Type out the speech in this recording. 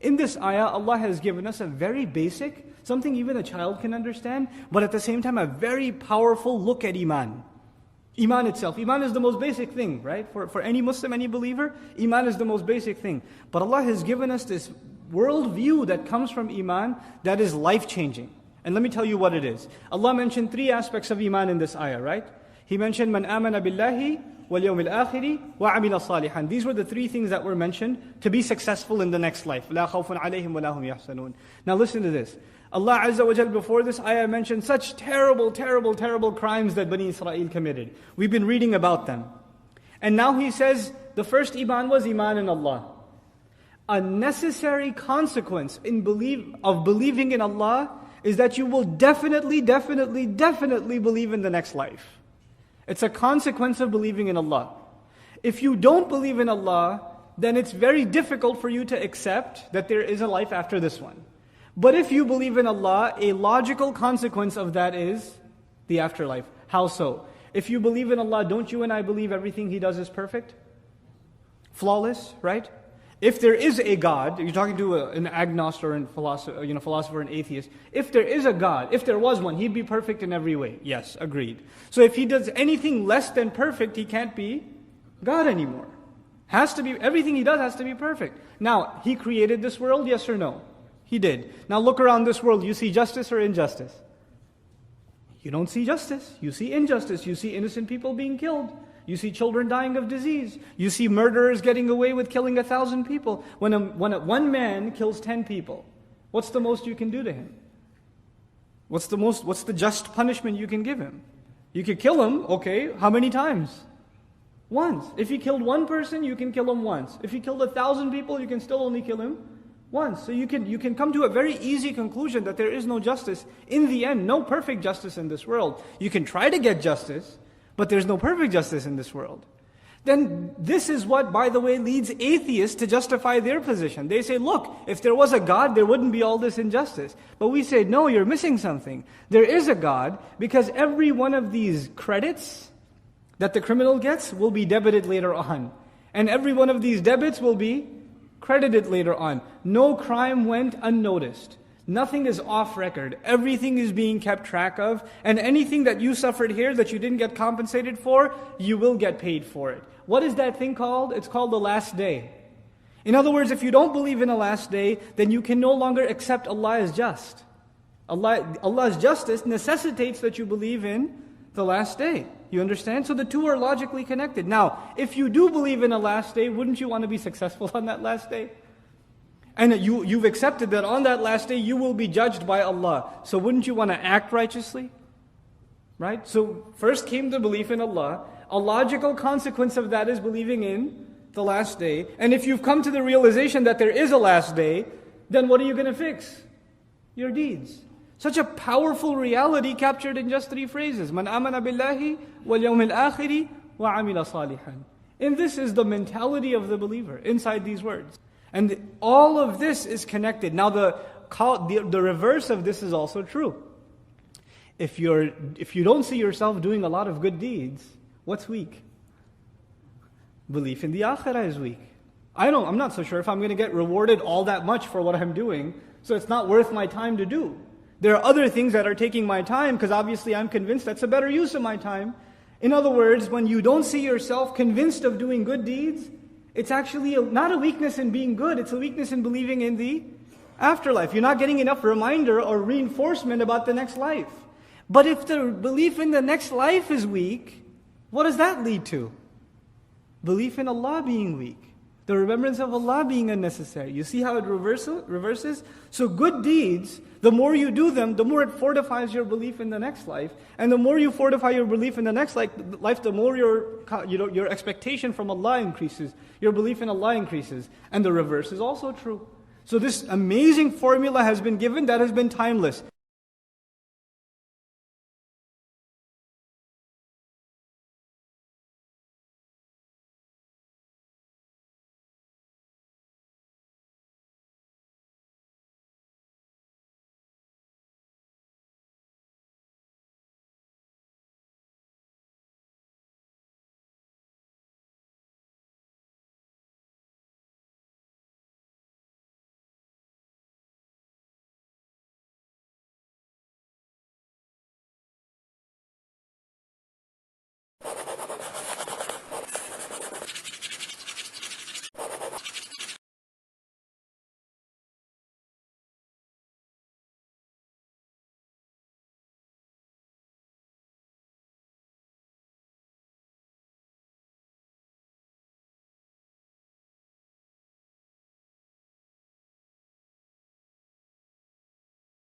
In this ayah, Allah has given us a very basic, something even a child can understand, but at the same time a very powerful look at Iman. Iman itself. Iman is the most basic thing, right? For any Muslim, any believer, Iman is the most basic thing. But Allah has given us this world view that comes from Iman that is life-changing. And let me tell you what it is. Allah mentioned 3 aspects of Iman in this ayah, right? He mentioned, Man amana billahi wal yawmil akhiri wa amila salihan. These were the 3 things that were mentioned to be successful in the next life. La khawfun alayhim wa lahum yahsanun. Now listen to this. Allah Azza wa Jal before this ayah mentioned such terrible, terrible, terrible crimes that Bani Israel committed. We've been reading about them. And now He says, the first Iman was Iman in Allah. A necessary consequence of believing in Allah is that you will definitely believe in the next life. It's a consequence of believing in Allah. If you don't believe in Allah, then it's very difficult for you to accept that there is a life after this one. But if you believe in Allah, a logical consequence of that is the afterlife. How so? If you believe in Allah, don't you and I believe everything He does is perfect? Flawless, right? If there is a God, you're talking to an agnostic or a philosopher and atheist. If there is a God, if there was one, He'd be perfect in every way. Yes, agreed. So if He does anything less than perfect, He can't be God anymore. Has to be, everything He does has to be perfect. Now, He created this world, yes or no? He did. Now look around this world, you see justice or injustice? You don't see justice. You see injustice. You see innocent people being killed. You see children dying of disease. You see murderers getting away with killing 1,000 people. When one man kills 10 people, what's the most you can do to him? What's the just punishment you can give him? You could kill him, okay, how many times? Once. If he killed one person, you can kill him once. If he killed 1,000 people, you can still only kill him once. So you can come to a very easy conclusion that there is no justice. In the end, no perfect justice in this world. You can try to get justice, but there's no perfect justice in this world. Then this is what, by the way, leads atheists to justify their position. They say, look, if there was a God, there wouldn't be all this injustice. But we say, no, you're missing something. There is a God, because every one of these credits that the criminal gets will be debited later on. And every one of these debits will be credited later on. No crime went unnoticed. Nothing is off record. Everything is being kept track of. And anything that you suffered here that you didn't get compensated for, you will get paid for it. What is that thing called? It's called the last day. In other words, if you don't believe in a last day, then you can no longer accept Allah as just. Allah's justice necessitates that you believe in the last day. You understand? So the two are logically connected. Now, if you do believe in a last day, wouldn't you want to be successful on that last day? And you've accepted that on that last day you will be judged by Allah. So wouldn't you want to act righteously? Right? So first came the belief in Allah. A logical consequence of that is believing in the last day. And if you've come to the realization that there is a last day, then what are you going to fix? Your deeds. Such a powerful reality captured in just 3 phrases. Man amana billahi wal yawmil akhiri wa amila salihan. And this is the mentality of the believer inside these words. And all of this is connected. Now the reverse of this is also true. If you don't see yourself doing a lot of good deeds, what's weak? Belief in the akhirah is weak. I'm not so sure if I'm going to get rewarded all that much for what I'm doing, so it's not worth my time to do. There are other things that are taking my time, because obviously I'm convinced that's a better use of my time. In other words, when you don't see yourself convinced of doing good deeds, it's actually not a weakness in being good, it's a weakness in believing in the afterlife. You're not getting enough reminder or reinforcement about the next life. But if the belief in the next life is weak, what does that lead to? Belief in Allah being weak. The remembrance of Allah being unnecessary. You see how it reverses? So good deeds, the more you do them, the more it fortifies your belief in the next life. And the more you fortify your belief in the next life, the more your expectation from Allah increases. Your belief in Allah increases. And the reverse is also true. So this amazing formula has been given that has been timeless.